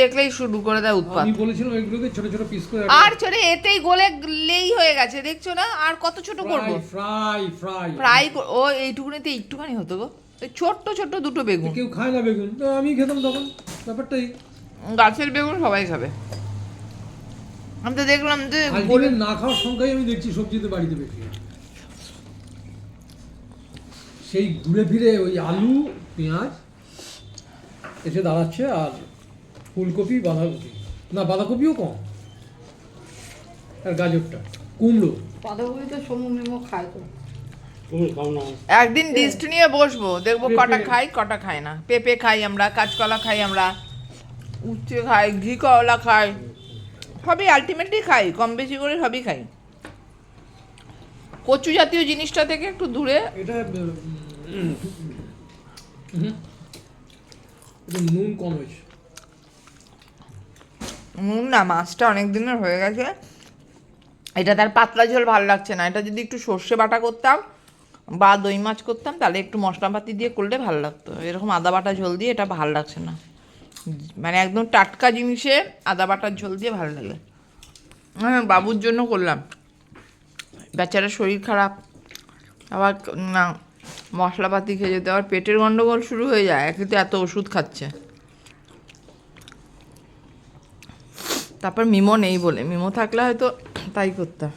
দেখলেই শুরু করে দেয় উৎপাত। আমি বলেছিলাম এগুলোকে ছোট ছোট পিস করে আর ছোট এতেই গলেই হয়ে গেছে, দেখছো না? আর কত ছোট করব? ফ্রাই ফ্রাই ফ্রাই ও এইটুকুনিতে একটুখানি হতো গো, ওই ছোট্ট ছোট্ট দুটো বেগুন। কেউ খায় না বেগুন, তো আমি খেতাম তখন, ব্যাপারটাই। গাছের বেগুন সবাই খাবে। আমি তো দেখলাম যে আলটিমেট না খাওয়ার সংখ্যাই আমি দেখছি সবজিতে বাড়িতে বেশি। সেই ঘুরে ফিরে ওই আলু পেঁয়াজ এসে দাঁড়াচ্ছে, আর ফুলকপি বাঁধাকপি, না বাঁধাকপিও কম, আর গাজরটা, কুমড়ো। বাঁধাকপি তো সমু মেমো খায় তো। একদিন লিস্ট নিয়ে বসবো, দেখবো কটা খাই কটা খাই না। পেঁপে খাই আমরা, কাঁচকলা খাই আমরা, উচ্ছে খাই, ঘি কলা খাই, সবই আলটিমেটলি খাই, কম বেশি করে সবই খাই। কচু জাতীয় জিনিসটা থেকে একটু দূরে। এটা নুন কম হয়েছে। নুন না, মাছটা অনেক দিনের হয়ে গেছে, এটা তার পাতলা ঝোল ভালো লাগছে না। এটা যদি একটু সর্ষে বাটা করতাম বা দই মাছ করতাম তাহলে একটু মশলাপাতি দিয়ে করলে ভালো লাগতো। এরকম আদা বাটা ঝোল দিয়ে এটা ভালো লাগছে না, মানে একদম টাটকা জিনিসে আদা বাটার ঝোল দিয়ে ভালো লাগে। হ্যাঁ, বাবুর জন্য করলাম, বেচারার শরীর খারাপ, আবার না মশলাপাতি খেয়ে যেতে, আবার পেটের গন্ডগোল শুরু হয়ে যায়, একে তো এত ওষুধ খাচ্ছে। তারপর মিমো নেই বলে, মিমো থাকলে হয়তো তাই করতাম।